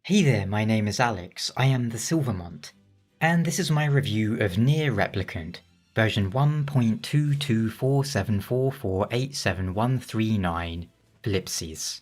Hey there, my name is Alex, I am the Silver Mont, and this is my review of Nier Replicant, version 1.22474487139, ellipses.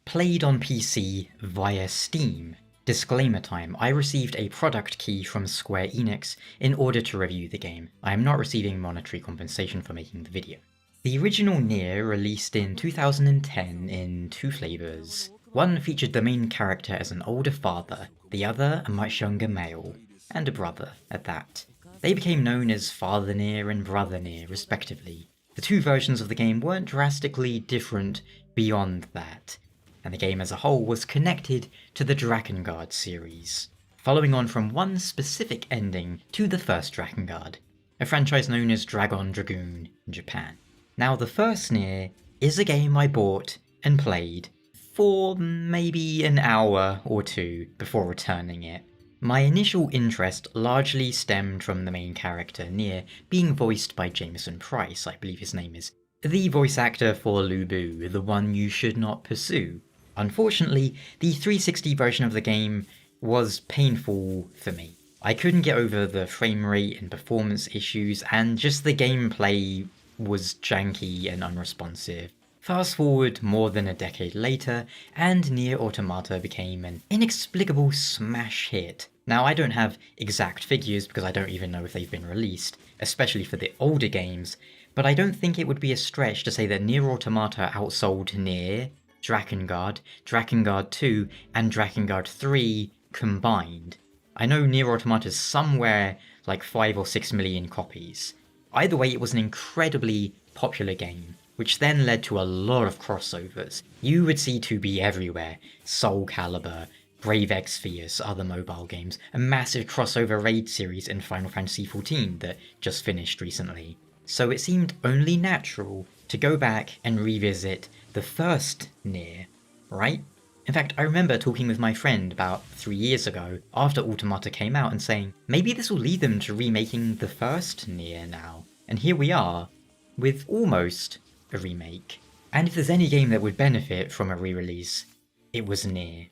Played on PC via Steam. Disclaimer time, I received a product key from Square Enix in order to review the game. I am not receiving monetary compensation for making the video. The original Nier released in 2010 in two flavours. One featured the main character as an older father, the other a much younger male, and a brother at that. They became known as Father Nier and Brother Nier respectively. The two versions of the game weren't drastically different beyond that, and the game as a whole was connected to the Drakengard series, following on from one specific ending to the first Drakengard, a franchise known as Dragon Dragoon in Japan. Now the first Nier is a game I bought and played for maybe an hour or two before returning it. My initial interest largely stemmed from the main character, Nier, being voiced by Jameson Price, I believe his name is, the voice actor for Lu Bu, the one you should not pursue. Unfortunately, the 360 version of the game was painful for me. I couldn't get over the frame rate and performance issues, and just the gameplay was janky and unresponsive. Fast forward more than a decade later, and Nier Automata became an inexplicable smash hit. Now I don't have exact figures because I don't even know if they've been released, especially for the older games, but I don't think it would be a stretch to say that Nier Automata outsold Nier, Drakengard, Drakengard 2, and Drakengard 3 combined. I know Nier Automata is somewhere like 5 or 6 million copies. Either way, it was an incredibly popular game, which then led to a lot of crossovers. You would see 2B everywhere, Soul Calibur, Brave Exvius, other mobile games, a massive crossover raid series in Final Fantasy XIV that just finished recently. So it seemed only natural to go back and revisit the first Nier, right? In fact, I remember talking with my friend about 3 years ago, after Automata came out, and saying, maybe this will lead them to remaking the first Nier now. And here we are, with almost a remake. And if there's any game that would benefit from a re-release, it was Nier.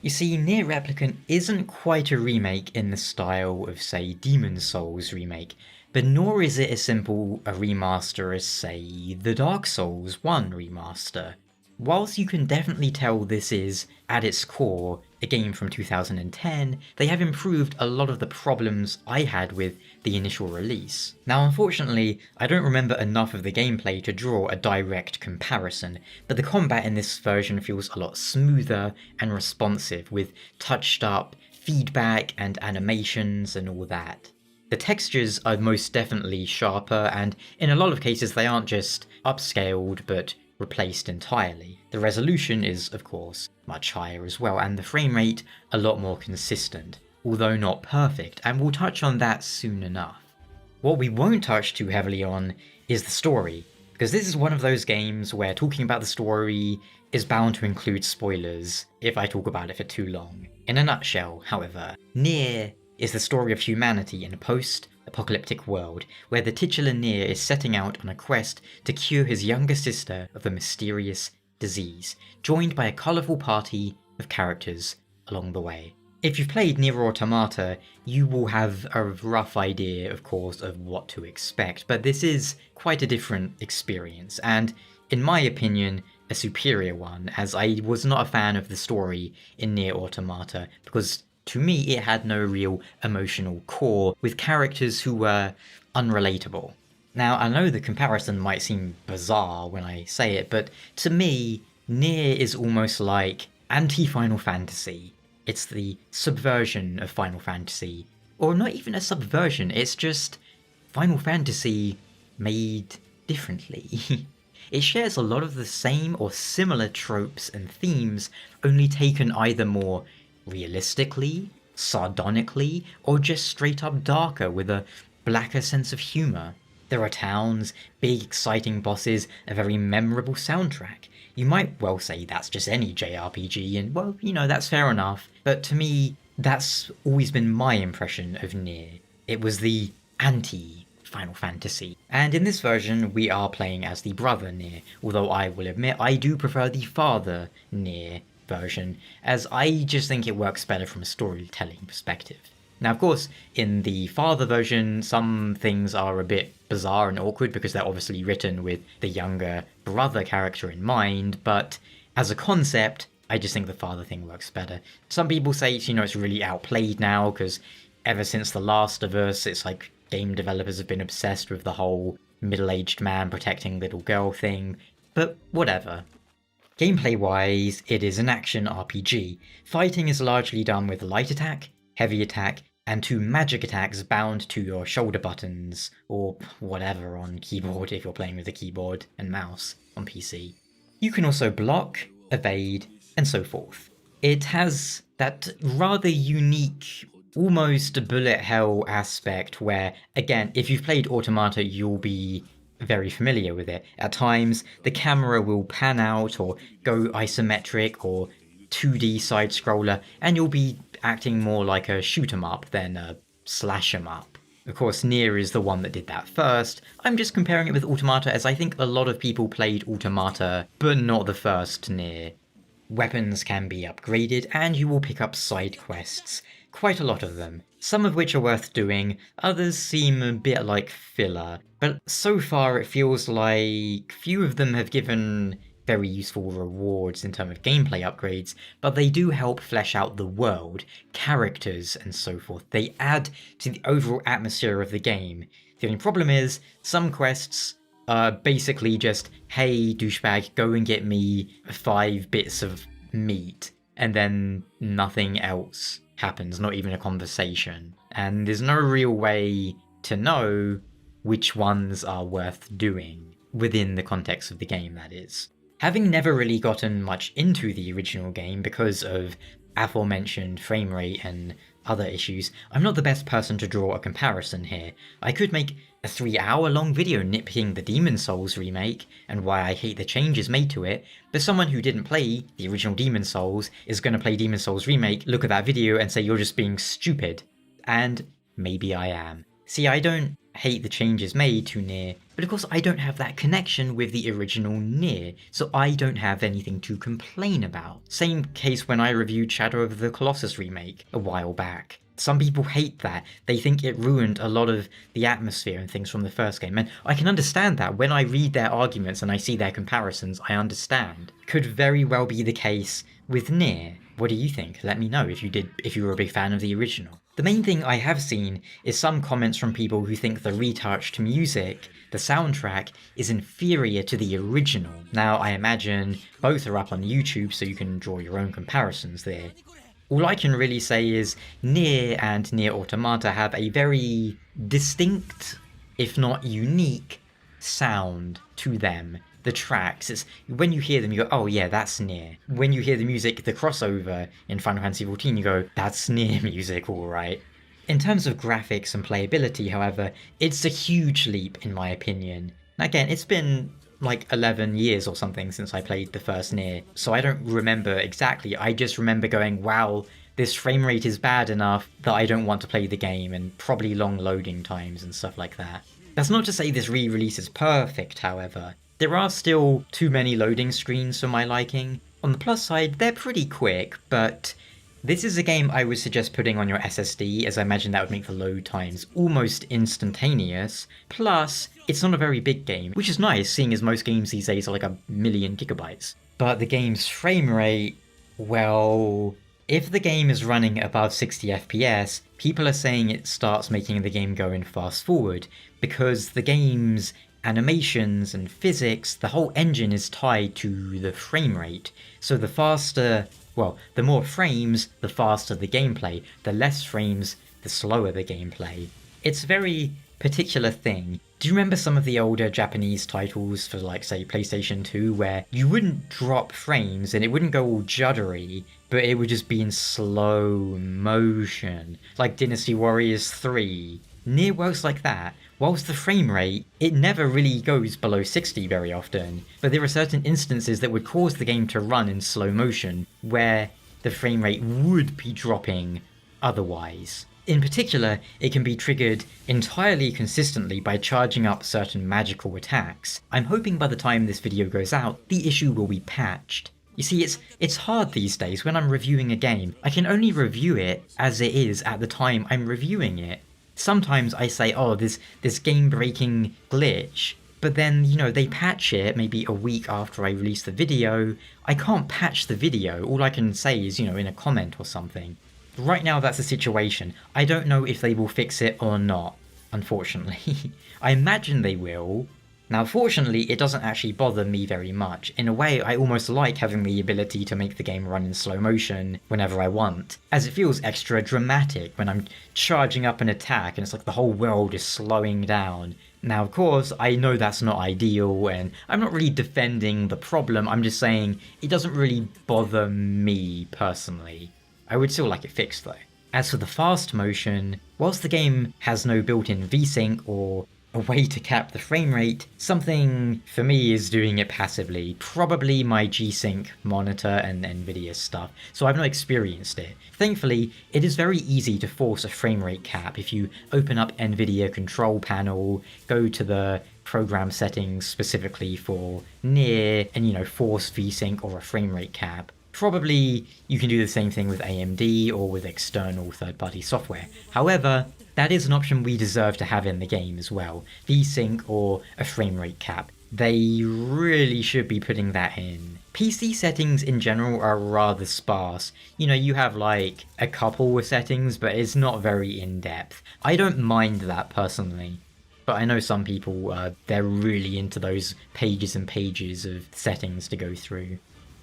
You see, Nier Replicant isn't quite a remake in the style of, say, Demon's Souls remake, but nor is it as simple a remaster as, say, the Dark Souls 1 remaster. Whilst you can definitely tell this is, at its core, a game from 2010, they have improved a lot of the problems I had with the initial release. Now unfortunately, I don't remember enough of the gameplay to draw a direct comparison, but the combat in this version feels a lot smoother and responsive, with touched up feedback and animations and all that. The textures are most definitely sharper, and in a lot of cases they aren't just upscaled but replaced entirely. The resolution is, of course, much higher as well, and the frame rate a lot more consistent, although not perfect, and we'll touch on that soon enough. What we won't touch too heavily on is the story, because this is one of those games where talking about the story is bound to include spoilers if I talk about it for too long. In a nutshell, however, Nier is the story of humanity in a post-apocalyptic world where the titular Nier is setting out on a quest to cure his younger sister of a mysterious disease, joined by a colourful party of characters along the way. If you've played Nier Automata, you will have a rough idea, of course, of what to expect, but this is quite a different experience, and, in my opinion, a superior one, as I was not a fan of the story in Nier Automata, because to me it had no real emotional core, with characters who were unrelatable. Now, I know the comparison might seem bizarre when I say it, but to me, Nier is almost like anti-Final Fantasy. It's the subversion of Final Fantasy. Or not even a subversion, it's just Final Fantasy made differently. It shares a lot of the same or similar tropes and themes, only taken either more realistically, sardonically, or just straight up darker with a blacker sense of humour. There are towns, big exciting bosses, a very memorable soundtrack. You might well say that's just any JRPG, and well, you know, that's fair enough, but to me, that's always been my impression of Nier. It was the anti-Final Fantasy. And in this version, we are playing as the brother Nier, although I will admit I do prefer the father Nier version, as I just think it works better from a storytelling perspective. Now, of course, in the father version, some things are a bit bizarre and awkward because they're obviously written with the younger brother character in mind, but as a concept, I just think the father thing works better. Some people say, it's really outplayed now because ever since The Last of Us, it's like game developers have been obsessed with the whole middle-aged man protecting little girl thing, but whatever. Gameplay-wise, it is an action RPG. Fighting is largely done with light attack, heavy attack, and 2 magic attacks bound to your shoulder buttons, or whatever on keyboard if you're playing with a keyboard and mouse on PC. You can also block, evade, and so forth. It has that rather unique, almost bullet hell aspect where, again, if you've played Automata, you'll be very familiar with it. At times, the camera will pan out or go isometric or 2D side-scroller, and you'll be acting more like a shoot-'em-up than a slash-'em-up. Of course, Nier is the one that did that first. I'm just comparing it with Automata as I think a lot of people played Automata, but not the first Nier. Weapons can be upgraded, and you will pick up side quests. Quite a lot of them. Some of which are worth doing, others seem a bit like filler. But so far it feels like few of them have given very useful rewards in terms of gameplay upgrades, but they do help flesh out the world, characters, and so forth. They add to the overall atmosphere of the game. The only problem is, some quests are basically just, hey douchebag, go and get me 5 bits of meat, and then nothing else happens, not even a conversation. And there's no real way to know which ones are worth doing, within the context of the game, that is. Having never really gotten much into the original game because of aforementioned frame rate and other issues, I'm not the best person to draw a comparison here. I could make a 3-hour-long video nitpicking the Demon's Souls remake and why I hate the changes made to it, but someone who didn't play the original Demon's Souls is going to play Demon's Souls remake, look at that video and say you're just being stupid. And maybe I am. See, I don't hate the changes made to Nier, but of course I don't have that connection with the original Nier, so I don't have anything to complain about. Same case when I reviewed Shadow of the Colossus remake a while back. Some people hate that. They think it ruined a lot of the atmosphere and things from the first game, and I can understand that. When I read their arguments and I see their comparisons, I understand. Could very well be the case with Nier. What do you think? Let me know if you were a big fan of the original. The main thing I have seen is some comments from people who think the retouched music, the soundtrack, is inferior to the original. Now, I imagine both are up on YouTube, so you can draw your own comparisons there. All I can really say is Nier and Nier Automata have a very distinct, if not unique, sound to them. The tracks, it's when you hear them you go, oh yeah, that's Nier. When you hear the music, the crossover in Final Fantasy XIV, you go, that's Nier music, alright. In terms of graphics and playability, however, it's a huge leap in my opinion. Again, it's been like 11 years or something since I played the first Nier, so I don't remember exactly. I just remember going, wow, this frame rate is bad enough that I don't want to play the game, and probably long loading times and stuff like that. That's not to say this re-release is perfect, however. There are still too many loading screens for my liking. On the plus side, they're pretty quick, but this is a game I would suggest putting on your SSD, as I imagine that would make the load times almost instantaneous. Plus, it's not a very big game, which is nice, seeing as most games these days are like 1,000,000 gigabytes. But the game's frame rate, well, if the game is running above 60 FPS, people are saying it starts making the game go in fast forward, because the game's animations and physics, the whole engine is tied to the frame rate. So the faster, well, the more frames, the faster the gameplay. The less frames, the slower the gameplay. It's a very particular thing. Do you remember some of the older Japanese titles for, like, say, PlayStation 2, where you wouldn't drop frames and it wouldn't go all juddery, but it would just be in slow motion? Like Dynasty Warriors 3. Nier works like that. Whilst the frame rate, it never really goes below 60 very often, but there are certain instances that would cause the game to run in slow motion, where the frame rate would be dropping otherwise. In particular, it can be triggered entirely consistently by charging up certain magical attacks. I'm hoping by the time this video goes out, the issue will be patched. You see, it's hard these days when I'm reviewing a game. I can only review it as it is at the time I'm reviewing it. Sometimes I say, oh, this game-breaking glitch, but then, they patch it maybe a week after I release the video. I can't patch the video. All I can say is, in a comment or something. Right now, that's the situation. I don't know if they will fix it or not, unfortunately. I imagine they will. Now, fortunately, it doesn't actually bother me very much. In a way, I almost like having the ability to make the game run in slow motion whenever I want, as it feels extra dramatic when I'm charging up an attack and it's like the whole world is slowing down. Now, of course, I know that's not ideal, and I'm not really defending the problem, I'm just saying it doesn't really bother me personally. I would still like it fixed though. As for the fast motion, whilst the game has no built-in VSync or a way to cap the frame rate, something for me is doing it passively. Probably my G-Sync monitor and Nvidia stuff, so I've not experienced it. Thankfully, it is very easy to force a frame rate cap if you open up Nvidia control panel, go to the program settings specifically for Nier, and force VSync or a frame rate cap. Probably you can do the same thing with AMD or with external third-party software. However, that is an option we deserve to have in the game as well. VSync or a frame rate cap. They really should be putting that in. PC settings in general are rather sparse. You have like a couple of settings, but it's not very in-depth. I don't mind that personally. But I know some people, they're really into those pages and pages of settings to go through.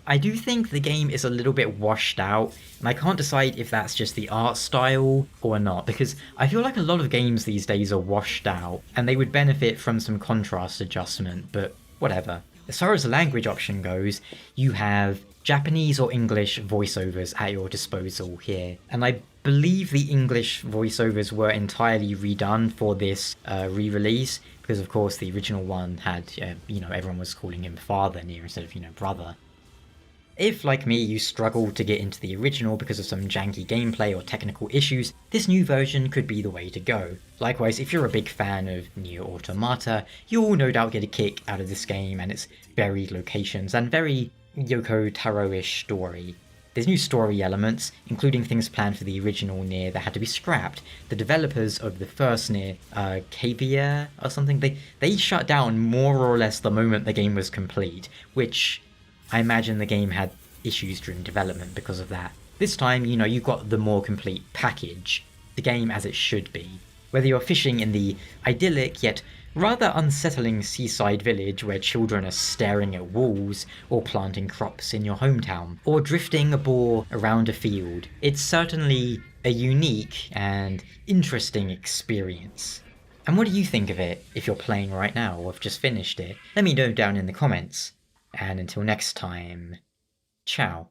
I do think the game is a little bit washed out, and I can't decide if that's just the art style or not, because I feel like a lot of games these days are washed out, and they would benefit from some contrast adjustment, but whatever. As far as the language option goes, you have Japanese or English voiceovers at your disposal here, and I believe the English voiceovers were entirely redone for this re-release, because of course the original one had, everyone was calling him Father Nier instead of, brother. If, like me, you struggle to get into the original because of some janky gameplay or technical issues, this new version could be the way to go. Likewise, if you're a big fan of Nier Automata, you'll no doubt get a kick out of this game and its buried locations and very Yoko Taro-ish story. There's new story elements, including things planned for the original Nier that had to be scrapped. The developers of the first Nier, Cavia or something, they shut down more or less the moment the game was complete, which I imagine the game had issues during development because of that. This time, you've got the more complete package, the game as it should be. Whether you're fishing in the idyllic yet rather unsettling seaside village where children are staring at walls, or planting crops in your hometown, or drifting a boar around a field, it's certainly a unique and interesting experience. And what do you think of it if you're playing right now or have just finished it? Let me know down in the comments. And until next time, ciao.